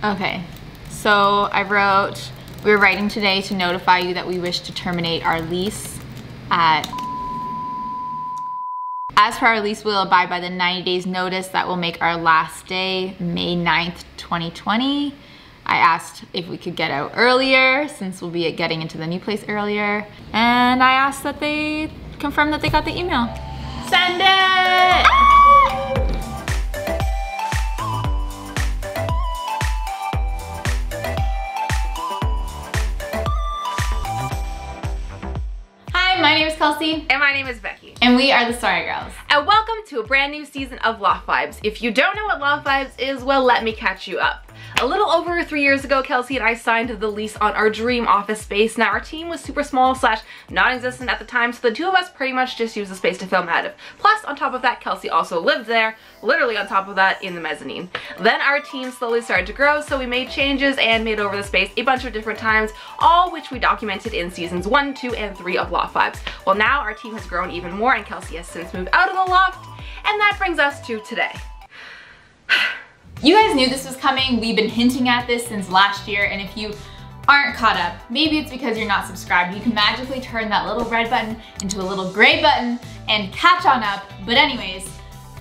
Okay, so I wrote, we were writing today to notify you that we wish to terminate our lease at... As per our lease, we'll abide by the 90 days notice that will make our last day May 9th, 2020. I asked if we could get out earlier since we'll be getting into the new place earlier. And I asked that they confirm that they got the email. Send it! Hi, my name is Kelsey. And my name is Becky. And we are the Sorry Girls. And welcome to a brand new season of Loft Vibes. If you don't know what Loft Vibes is, well, let me catch you up. A little over 3 years ago, Kelsey and I signed the lease on our dream office space. Now, our team was super small / non-existent at the time, so the two of us pretty much just used the space to film out of. Plus, on top of that, Kelsey also lived there, literally on top of that, in the mezzanine. Then our team slowly started to grow, so we made changes and made over the space a bunch of different times, all which we documented in seasons 1, 2, and 3 of Loft Vibes. Well, now our team has grown even more, and Kelsey has since moved out of the loft, and that brings us to today. You guys knew this was coming. We've been hinting at this since last year, and if you aren't caught up, maybe it's because you're not subscribed. You can magically turn that little red button into a little gray button and catch on up. But anyways,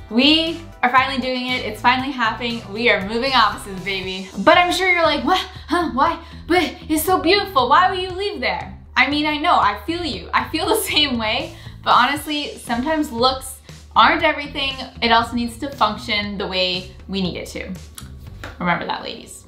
we are finally doing it. It's finally happening. We are moving offices, baby. But I'm sure you're like, what? Huh? Why? But it's so beautiful. Why would you leave there? I mean, I know, I feel you. I feel the same way, but honestly, sometimes looks aren't everything. It also needs to function the way we need it to. Remember that, ladies.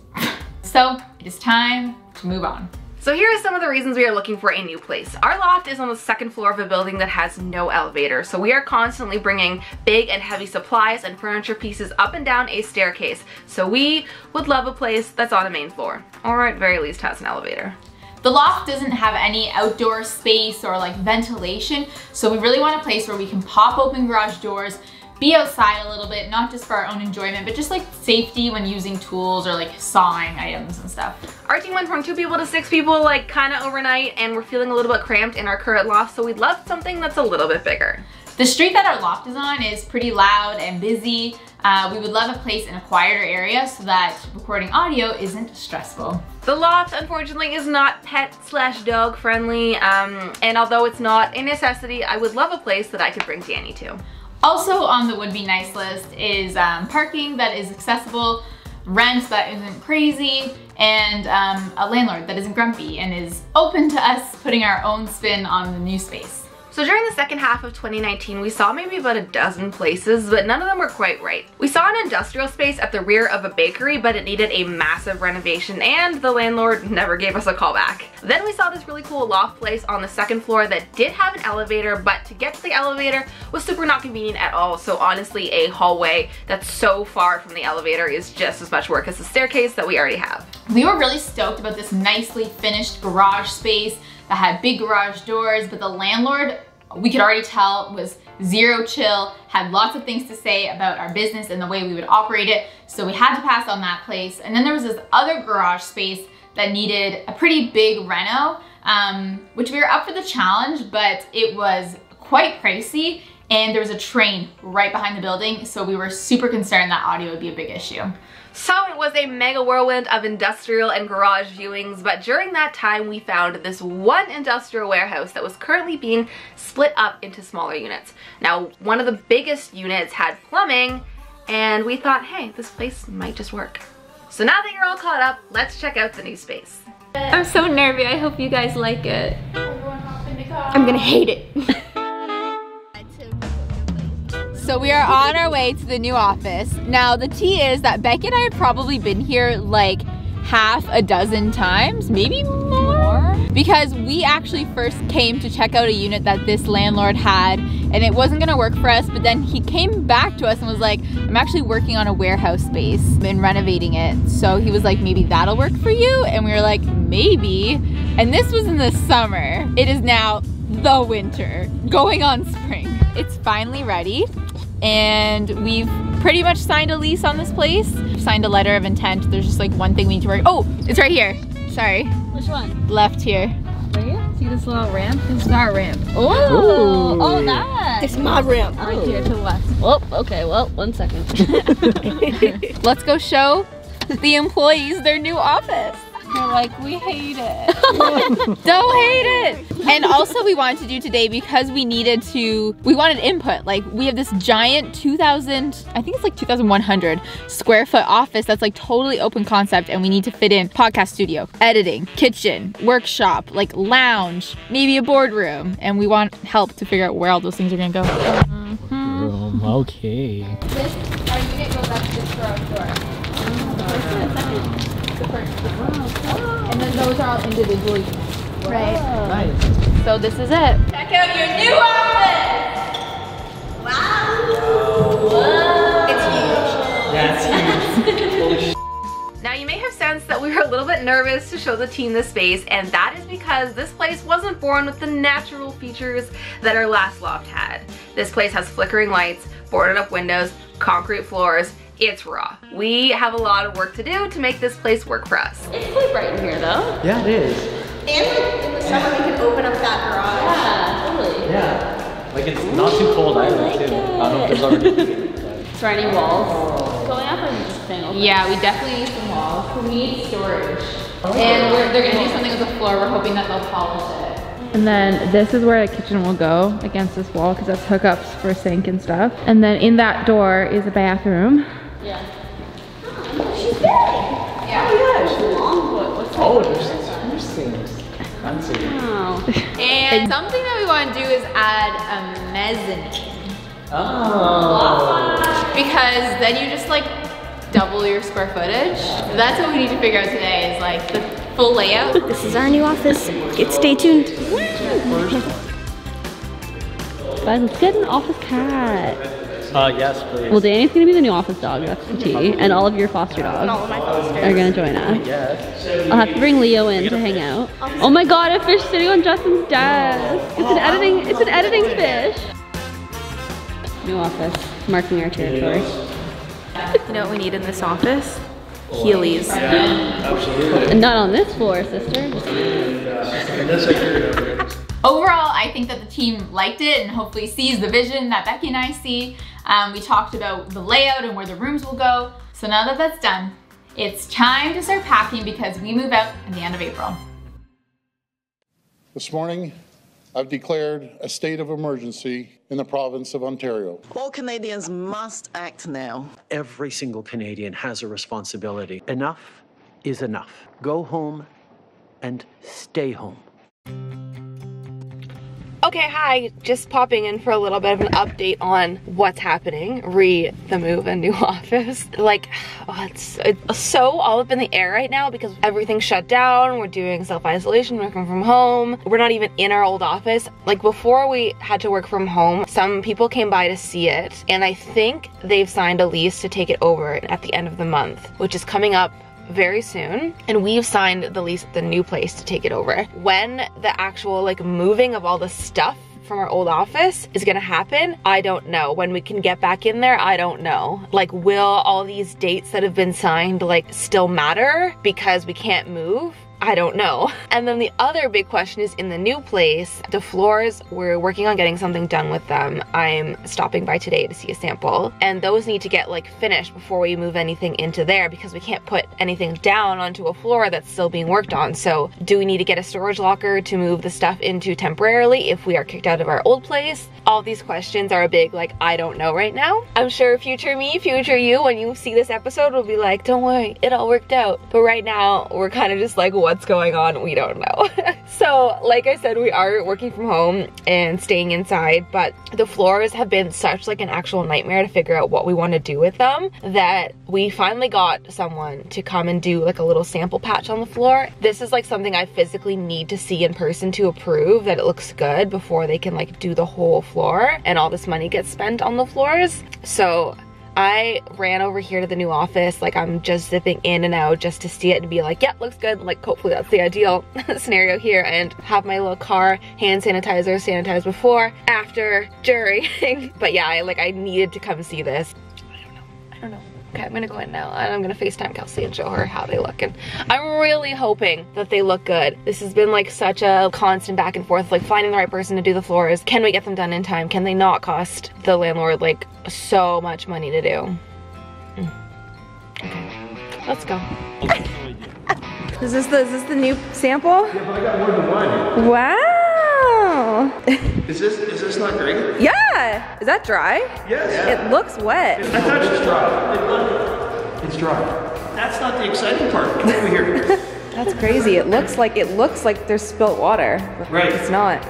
So it is time to move on. So here are some of the reasons we are looking for a new place. Our loft is on the second floor of a building that has no elevator, so we are constantly bringing big and heavy supplies and furniture pieces up and down a staircase. So we would love a place that's on the main floor, or at very least has an elevator. The loft doesn't have any outdoor space or like ventilation, so we really want a place where we can pop open garage doors, be outside a little bit, not just for our own enjoyment, but just like safety when using tools or like sawing items and stuff. Our team went from 2 people to 6 people like kind of overnight, and we're feeling a little bit cramped in our current loft, so we'd love something that's a little bit bigger. The street that our loft is on is pretty loud and busy. We would love a place in a quieter area so that recording audio isn't stressful. The loft, unfortunately, is not pet/dog friendly, and although it's not a necessity, I would love a place that I could bring Danny to. Also on the would be nice list is parking that is accessible, rent that isn't crazy, and a landlord that isn't grumpy and is open to us putting our own spin on the new space. So during the second half of 2019, we saw maybe about a dozen places, but none of them were quite right. We saw an industrial space at the rear of a bakery, but it needed a massive renovation, and the landlord never gave us a call back. Then we saw this really cool loft place on the second floor that did have an elevator, but to get to the elevator was super not convenient at all. So honestly, a hallway that's so far from the elevator is just as much work as the staircase that we already have. We were really stoked about this nicely finished garage space that had big garage doors, but the landlord, we could already tell, was zero chill, had lots of things to say about our business and the way we would operate it, so we had to pass on that place. And then there was this other garage space that needed a pretty big reno, which we were up for the challenge, but it was quite pricey, and there was a train right behind the building, so we were super concerned that audio would be a big issue. So it was a mega whirlwind of industrial and garage viewings, but during that time we found this one industrial warehouse that was currently being split up into smaller units. Now, one of the biggest units had plumbing, and we thought, hey, this place might just work. So now that you're all caught up, let's check out the new space. I'm so nervy. I hope you guys like it. I'm gonna hate it. So we are on our way to the new office. Now the tea is that Becky and I have probably been here like half a dozen times, maybe more, because we actually first came to check out a unit that this landlord had, and it wasn't gonna work for us, but then he came back to us and was like, I'm actually working on a warehouse space and renovating it. So he was like, maybe that'll work for you? And we were like, maybe. And this was in the summer. It is now the winter, going on spring. It's finally ready, and we've pretty much signed a lease on this place. Signed a letter of intent. There's just like one thing we need to work. Oh, it's right here. Sorry. Which one? Left here. Right here? See this little ramp? This is our ramp. Oh, oh, that. It's my ramp. Right here to the left. Oh, okay, well, 1 second. Let's go show the employees their new office. They're like, we hate it. Don't hate it. And also we wanted to do today because we wanted input. Like we have this giant 2,000, I think it's like 2,100 square foot office that's like totally open concept, and we need to fit in podcast studio, editing, kitchen, workshop, like lounge, maybe a boardroom. And we want help to figure out where all those things are gonna go. Okay. Our unit goes up this door. And then those are all individual units. Right. Nice. So this is it. Check out your new office! Wow! Whoa. It's huge. Yeah, it's huge. Holy sh**. Now you may have sensed that we were a little bit nervous to show the team this space, and that is because this place wasn't born with the natural features that our last loft had. This place has flickering lights, boarded up windows, concrete floors. It's raw. We have a lot of work to do to make this place work for us. It's quite bright in here though. Yeah, it is. And in the summer we can open up that garage. Yeah, totally. Yeah. Like it's not too cold either too. I don't know if there's already Is there any walls going up or is it just staying open? Yeah, we definitely need some walls. We need storage. And they're gonna do something with the floor. We're hoping that they'll polish it. And then this is where the kitchen will go, against this wall, because that's hookups for sink and stuff. And then in that door is a bathroom. Yeah. Oh, she's big. Yeah. Oh yeah, she's long. Oh, there's things. Fancy. Wow. And something that we want to do is add a mezzanine. Oh. Because then you just like double your square footage. So that's what we need to figure out today, is like the full layout. This is our new office. Stay tuned. Guys, let's get an office cat. Yes, please. Well, Danny's gonna be the new office dog, that's the tea. And all of your foster dogs All of my posters are gonna join us. Yes. I'll have to bring Leo in to hang out. Oh my god, a fish sitting on Justin's desk. It's an editing fish. New office, marking our territory. You know what we need in this office? Heelys. And not on this floor, sister. Overall, I think that the team liked it and hopefully sees the vision that Becky and I see. We talked about the layout and where the rooms will go. So now that that's done, it's time to start packing because we move out at the end of April. This morning, I've declared a state of emergency in the province of Ontario. All Canadians must act now. Every single Canadian has a responsibility. Enough is enough. Go home and stay home. Okay, hi, just popping in for a little bit of an update on what's happening re the move and new office. Like, it's so all up in the air right now because everything's shut down. We're doing self-isolation, working from home. We're not even in our old office. Like before we had to work from home, some people came by to see it, and I think they've signed a lease to take it over at the end of the month, which is coming up very soon, and we've signed the lease at the new place to take it over. When the actual like moving of all the stuff from our old office is gonna happen, I don't know. When we can get back in there, I don't know. Like, will all these dates that have been signed like still matter because we can't move? I don't know. And then the other big question is in the new place, the floors, we're working on getting something done with them. I'm stopping by today to see a sample, and those need to get like finished before we move anything into there because we can't put anything down onto a floor that's still being worked on. So do we need to get a storage locker to move the stuff into temporarily if we are kicked out of our old place? All these questions are a big like, I don't know right now. I'm sure future me, future you, when you see this episode will be like, don't worry, it all worked out. But right now we're kind of just like, what's going on? We don't know. So like I said, we are working from home and staying inside, but the floors have been such like an actual nightmare to figure out what we want to do with them that we finally got someone to come and do like a little sample patch on the floor. This is like something I physically need to see in person to approve that it looks good before they can like do the whole floor and all this money gets spent on the floors. So I ran over here to the new office, like I'm just zipping in and out just to see it and be like, yeah, looks good. Like hopefully that's the ideal scenario here, and have my little car hand sanitizer, sanitize before, after, during. But yeah, I needed to come see this. I don't know. Okay, I'm gonna go in now and I'm gonna FaceTime Kelsey and show her how they look, and I'm really hoping that they look good. This has been like such a constant back and forth, like finding the right person to do the floors. Can we get them done in time? Can they not cost the landlord like so much money to do? Okay. Let's go. Is this the new sample? Yeah, but I got more than one. Wow. Is this not great? Yeah. Is that dry? Yes. It looks wet. I thought it was dry. It's dry. That's not the exciting part. Come over here. That's crazy. It looks like there's spilt water. Right. It's not.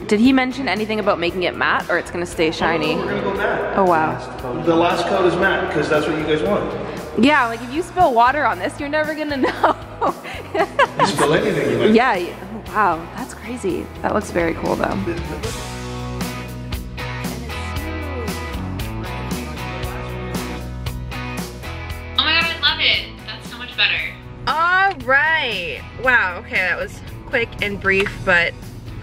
Did he mention anything about making it matte or it's gonna stay shiny? Oh, we're gonna go matte. Oh wow. The last coat is matte because that's what you guys want. Yeah, like if you spill water on this, you're never gonna know. You spill anything, you might. Yeah. Oh, wow, that's crazy. That looks very cool though. Oh my god, I love it. That's so much better. All right. Wow, okay, that was quick and brief, but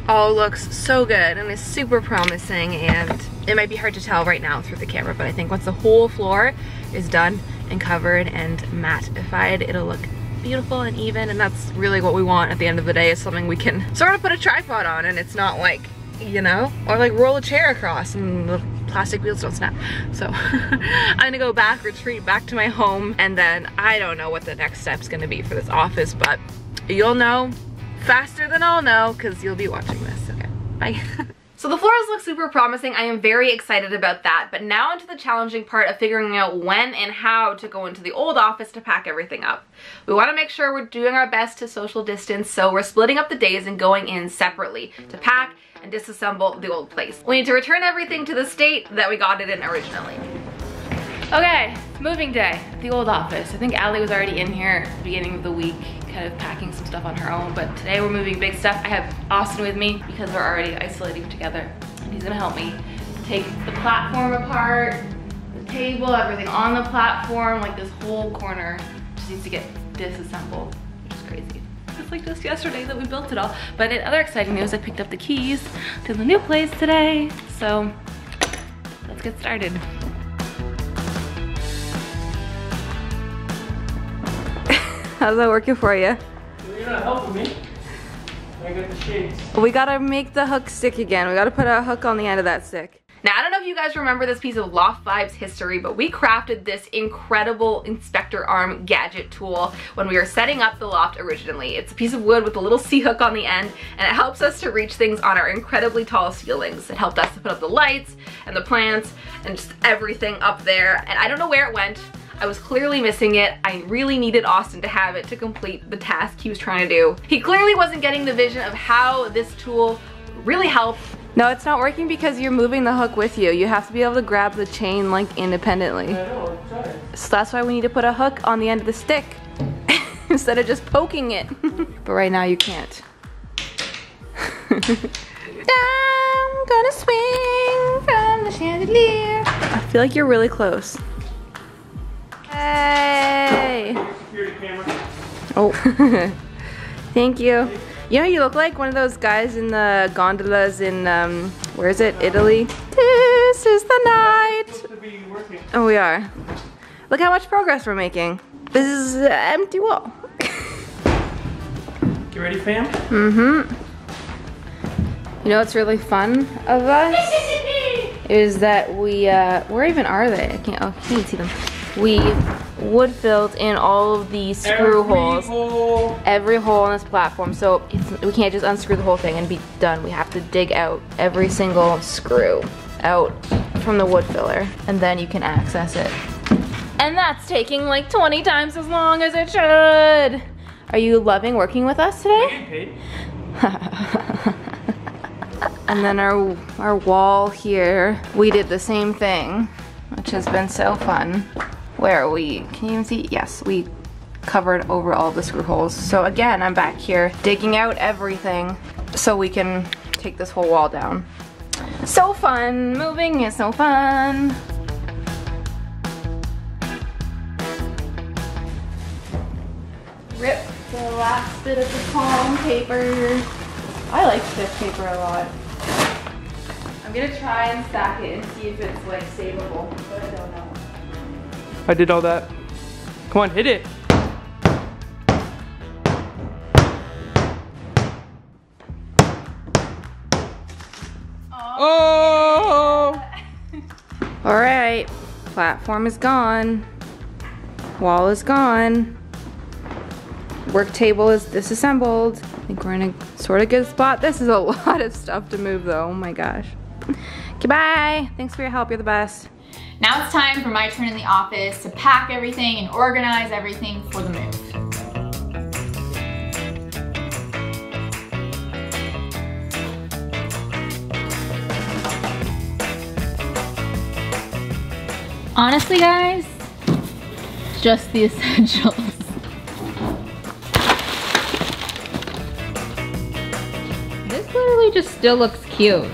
all looks so good and is super promising, and it might be hard to tell right now through the camera, but I think once the whole floor is done and covered and mattified, it'll look beautiful and even, and that's really what we want at the end of the day, is something we can sort of put a tripod on and it's not like, you know, or like roll a chair across and the plastic wheels don't snap. So I'm gonna go back, retreat back to my home, and then I don't know what the next step's gonna be for this office, but you'll know faster than I'll know because you'll be watching this. Okay, bye. So the floors look super promising. I am very excited about that, but now into the challenging part of figuring out when and how to go into the old office to pack everything up. We want to make sure we're doing our best to social distance, so we're splitting up the days and going in separately to pack and disassemble the old place. We need to return everything to the state that we got it in originally. Okay, moving day, the old office. I think Allie was already in here at the beginning of the week, kind of packing some stuff on her own, but today we're moving big stuff. I have Austin with me because we're already isolating together, and he's gonna help me take the platform apart, the table, everything on the platform, like this whole corner just needs to get disassembled, which is crazy. It's like just yesterday that we built it all. But in other exciting news, I picked up the keys to the new place today, so let's get started. How's that working for you? You're not helping me. I got the shades. We gotta make the hook stick again. We gotta put a hook on the end of that stick. Now, I don't know if you guys remember this piece of Loft Vibes history, but we crafted this incredible inspector arm gadget tool when we were setting up the loft originally. It's a piece of wood with a little C-hook on the end, and it helps us to reach things on our incredibly tall ceilings. It helped us to put up the lights and the plants and just everything up there, and I don't know where it went. I was clearly missing it. I really needed Austin to have it to complete the task he was trying to do. He clearly wasn't getting the vision of how this tool really helped. No, it's not working because you're moving the hook with you. You have to be able to grab the chain like independently. I know, I'm trying. So that's why we need to put a hook on the end of the stick instead of just poking it. But right now you can't. I'm gonna swing from the chandelier. I feel like you're really close. Hey! Oh, thank you. You know, you look like one of those guys in the gondolas in, where is it? Italy? This is the night. Oh, we are. Look how much progress we're making. This is an empty wall. You ready, fam? Mm-hmm. You know what's really fun of us? Is that we, where even are they? I can't see them. We wood filled in all of the screw holes. Every hole on this platform, so we can't just unscrew the whole thing and be done. We have to dig out every single screw out from the wood filler, and then you can access it. And that's taking like 20 times as long as it should. Are you loving working with us today? Getting paid. And then our wall here, we did the same thing, which has been so fun. Where we, can you even see? Yes, we covered over all the screw holes. So again, I'm back here digging out everything so we can take this whole wall down. So fun, moving is so fun. Rip the last bit of the palm paper. I like this paper a lot. I'm gonna try and stack it and see if it's like savable, but I don't know. I did all that. Come on, hit it. Oh! All right, platform is gone. wall is gone. Work table is disassembled. I think we're in a sort of good spot. This is a lot of stuff to move though, oh my gosh. Okay, bye. Thanks for your help, you're the best. Now it's time for my turn in the office to pack everything and organize everything for the move. Honestly, guys, just the essentials. This literally just still looks cute.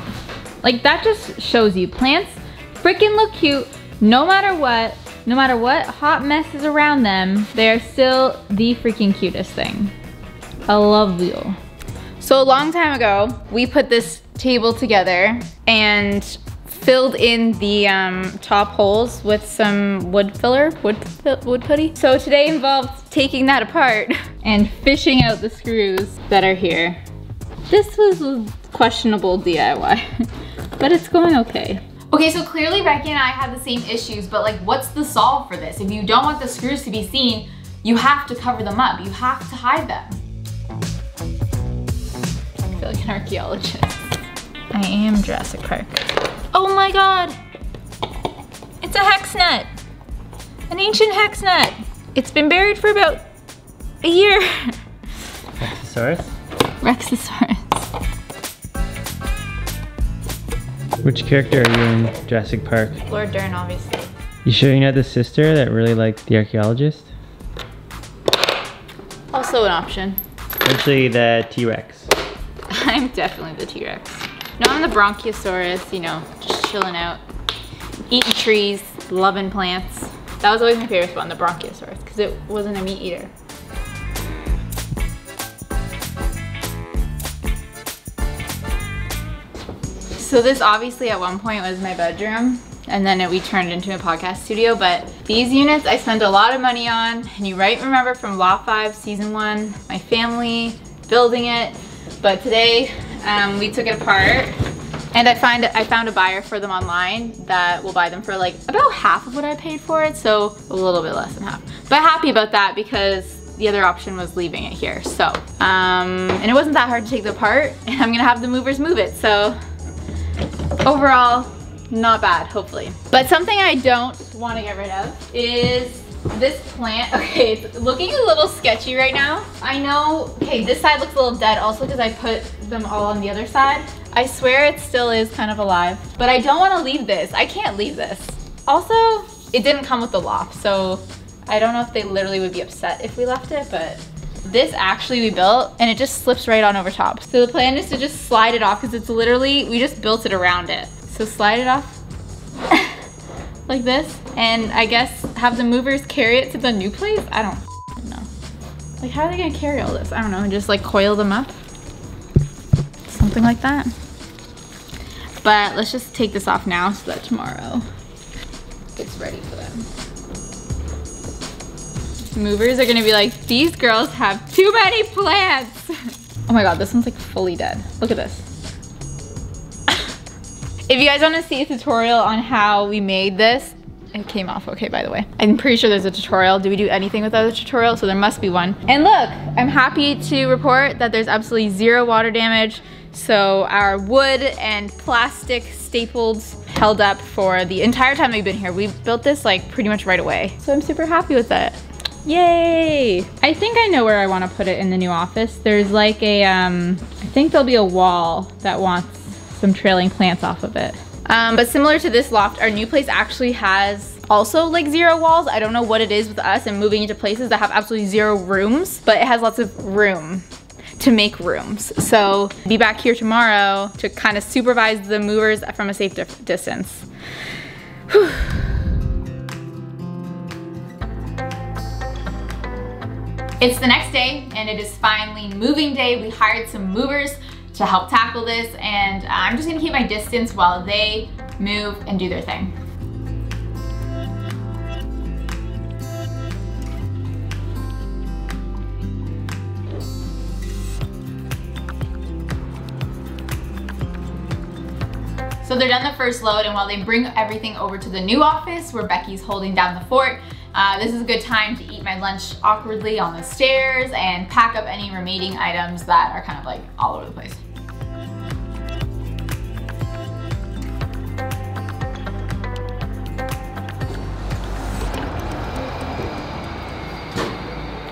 Like, that just shows you plants freaking look cute no matter what hot mess is around them, they are still the freaking cutest thing. I love you. So a long time ago, we put this table together and filled in the top holes with some wood filler, wood putty. So today involved taking that apart and fishing out the screws that are here. This was a questionable DIY, but it's going okay. Okay, so clearly Becky and I had the same issues, but like, what's the solve for this? If you don't want the screws to be seen, you have to cover them up. You have to hide them. I feel like an archaeologist. I am Jurassic Park. Oh my God, it's a hex nut. An ancient hex nut. It's been buried for about a year. Rexosaurus? Rexosaurus. Which character are you in Jurassic Park? Lord Dern, obviously. You sure you're not the sister that really liked the archaeologist? Also an option. Actually, the T-Rex. I'm definitely the T-Rex. No, I'm the Bronchiosaurus, you know, just chilling out. Eating trees, loving plants. That was always my favorite one, the Bronchiosaurus, because it wasn't a meat eater. So this obviously at one point was my bedroom, and then we turned into a podcast studio, but these units I spent a lot of money on, and you might remember from Loft Vibes season 1, my family building it, but today we took it apart, and I found a buyer for them online that will buy them for like about half of what I paid for it, so a little bit less than half. But happy about that because the other option was leaving it here. So, and it wasn't that hard to take it apart, and I'm gonna have the movers move it, so overall, not bad, hopefully. But something I don't want to get rid of is this plant. Okay, it's looking a little sketchy right now. I know, okay, this side looks a little dead also because I put them all on the other side. I swear it still is kind of alive, but I don't want to leave this. I can't leave this. Also, it didn't come with the loft, so I don't know if they literally would be upset if we left it, but this actually we built and it just slips right on over top. So the plan is to just slide it off because it's literally, we just built it around it. So slide it off like this, and I guess have the movers carry it to the new place? I don't know. Like, how are they gonna carry all this? I don't know, just like coil them up? Something like that. But let's just take this off now so that tomorrow it's ready for them. Movers are gonna be like, these girls have too many plants. Oh my God, this one's like fully dead. Look at this. If you guys wanna see a tutorial on how we made this, it came off okay, by the way. I'm pretty sure there's a tutorial. Do we do anything without a tutorial? So there must be one. And look, I'm happy to report that there's absolutely zero water damage. So our wood and plastic staples held up for the entire time we've been here. We built this like pretty much right away. So I'm super happy with that. Yay! I think I know where I want to put it in the new office. There's like a, I think there'll be a wall that wants some trailing plants off of it. But similar to this loft, our new place actually has also like zero walls. I don't know what it is with us and moving into places that have absolutely zero rooms, but it has lots of room to make rooms. So be back here tomorrow to kind of supervise the movers from a safe distance. Whew. It's the next day and it is finally moving day. We hired some movers to help tackle this, and I'm just gonna keep my distance while they move and do their thing. So they're done the first load, and while they bring everything over to the new office where Becky's holding down the fort, This is a good time to eat my lunch awkwardly on the stairs and pack up any remaining items that are kind of like all over the place.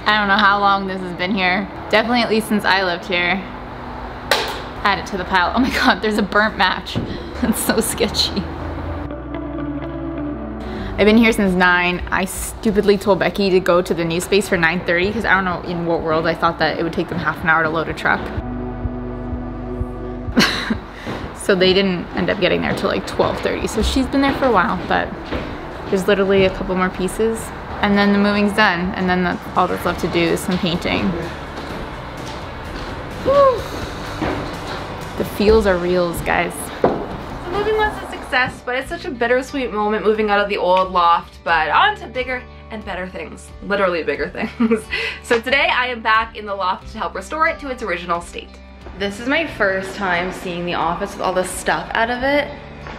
I don't know how long this has been here. Definitely at least since I lived here. Add it to the pile. Oh my god, there's a burnt match. That's so sketchy. I've been here since 9. I stupidly told Becky to go to the new space for 9:30 because I don't know in what world I thought that it would take them half an hour to load a truck. So they didn't end up getting there till like 12:30. So she's been there for a while, but there's literally a couple more pieces and then the moving's done. And then all that's left to do is some painting. Whew. The feels are reals, guys. So moving was a success, but it's such a bittersweet moment moving out of the old loft, but on to bigger and better things. Literally bigger things. So today I am back in the loft to help restore it to its original state. This is my first time seeing the office with all the stuff out of it,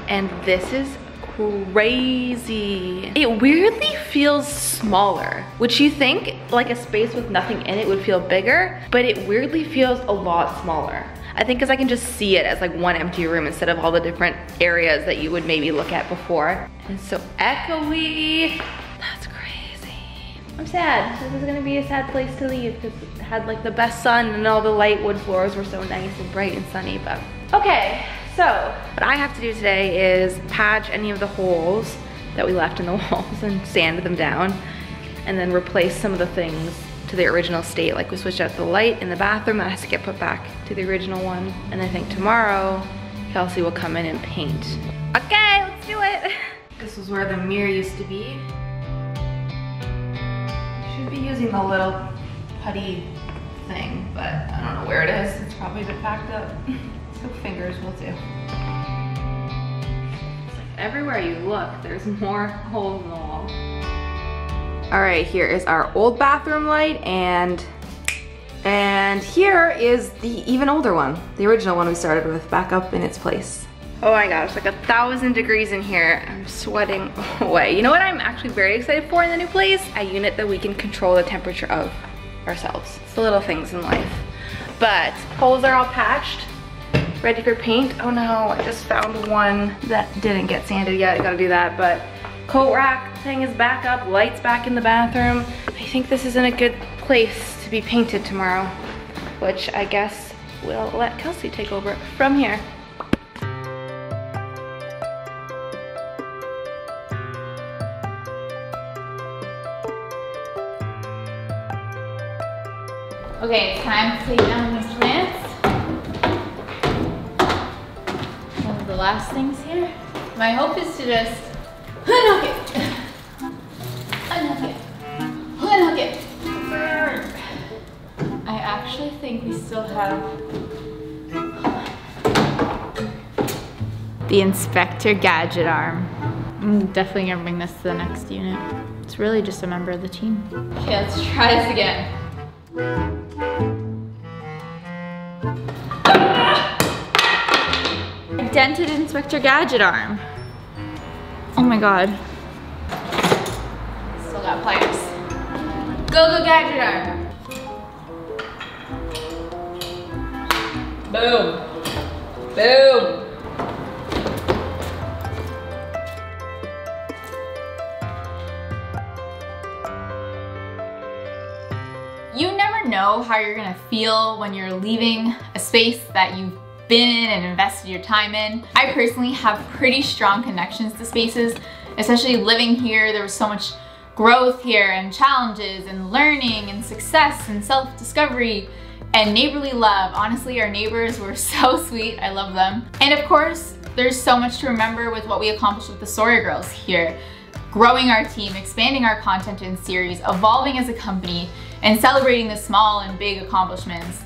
and this is crazy. It weirdly feels smaller, which you think like a space with nothing in it would feel bigger, but it weirdly feels a lot smaller. I think because I can just see it as like one empty room instead of all the different areas that you would maybe look at before. And it's so echoey. That's crazy. I'm sad. This is gonna be a sad place to leave because it had like the best sun and all the light wood floors were so nice and bright and sunny, but okay. So what I have to do today is patch any of the holes that we left in the walls and sand them down and then replace some of the things to the original state. Like we switched out the light in the bathroom, that has to get put back to the original one. And I think tomorrow, Kelsey will come in and paint. Okay, let's do it. This was where the mirror used to be. Should be using the little putty thing, but I don't know where it is. It's probably been packed up. So fingers will do. It's like everywhere you look, there's more holes in the wall. All right, here is our old bathroom light, and here is the even older one, the original one we started with, back up in its place. Oh my gosh, like 1,000 degrees in here. I'm sweating away. You know what I'm actually very excited for in the new place? A unit that we can control the temperature of ourselves. It's the little things in life. But holes are all patched, ready for paint. Oh no, I just found one that didn't get sanded yet. I gotta do that, but coat rack thing is back up, lights back in the bathroom. I think this is in a good place to be painted tomorrow, which I guess we'll let Kelsey take over from here. Okay, it's time to take down these plants. One of the last things here. My hope is to just unhook it. Unhook it. Unhook it. I actually think we still have the Inspector Gadget arm. I'm definitely gonna bring this to the next unit. It's really just a member of the team. Okay, let's try this again. Dented Inspector Gadget arm. Oh my god. Still got pliers. Go Gadget arm. Boom. Boom. You never know how you're gonna feel when you're leaving a space that you've been in and invested your time in. I personally have pretty strong connections to spaces, especially living here. There was so much growth here and challenges and learning and success and self-discovery and neighborly love. Honestly, our neighbors were so sweet. I love them. And of course, there's so much to remember with what we accomplished with the TheSorryGirls here. Growing our team, expanding our content and series, evolving as a company, and celebrating the small and big accomplishments.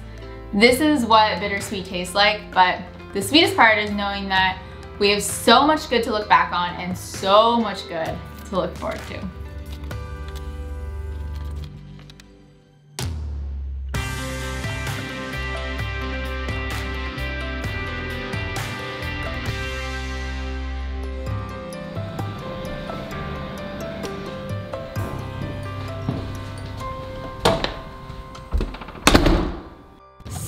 This is what bittersweet tastes like, but the sweetest part is knowing that we have so much good to look back on and so much good to look forward to.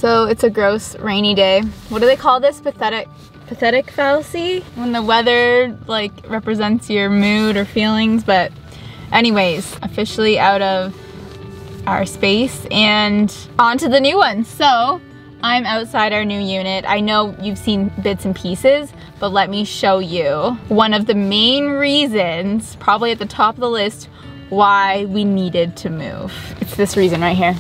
So it's a gross rainy day. What do they call this? Pathetic fallacy? When the weather like represents your mood or feelings, but anyways, officially out of our space and onto the new one. So I'm outside our new unit. I know you've seen bits and pieces, but let me show you one of the main reasons, probably at the top of the list, why we needed to move. It's this reason right here.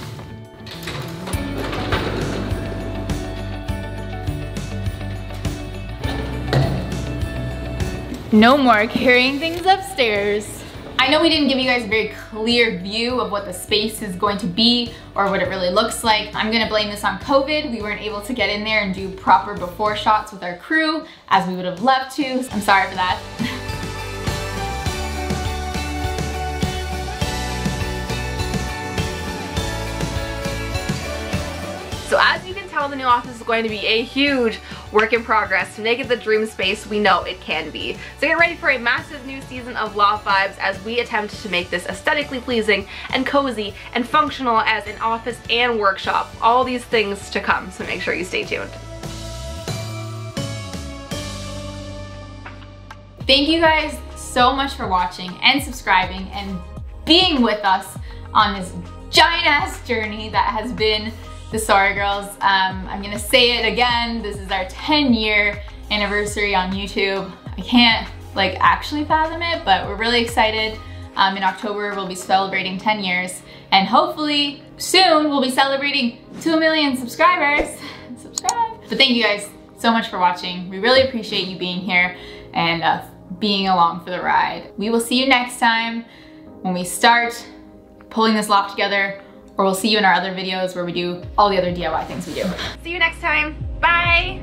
No more carrying things upstairs. I know we didn't give you guys a very clear view of what the space is going to be or what it really looks like. I'm gonna blame this on COVID. We weren't able to get in there and do proper before shots with our crew as we would have loved to. I'm sorry for that. So as you can tell, the new office is going to be a huge work in progress to make it the dream space we know it can be. So get ready for a massive new season of Loft Vibes as we attempt to make this aesthetically pleasing and cozy and functional as an office and workshop. All these things to come, so make sure you stay tuned. Thank you guys so much for watching and subscribing and being with us on this giant ass journey that has been the Sorry Girls. I'm gonna say it again, this is our 10-year anniversary on YouTube. I can't like actually fathom it, but we're really excited. In October we'll be celebrating 10 years and hopefully soon we'll be celebrating 2 million subscribers. Subscribe. But thank you guys so much for watching. We really appreciate you being here and being along for the ride. We will see you next time when we start pulling this loft together, or we'll see you in our other videos where we do all the other DIY things we do. See you next time. Bye!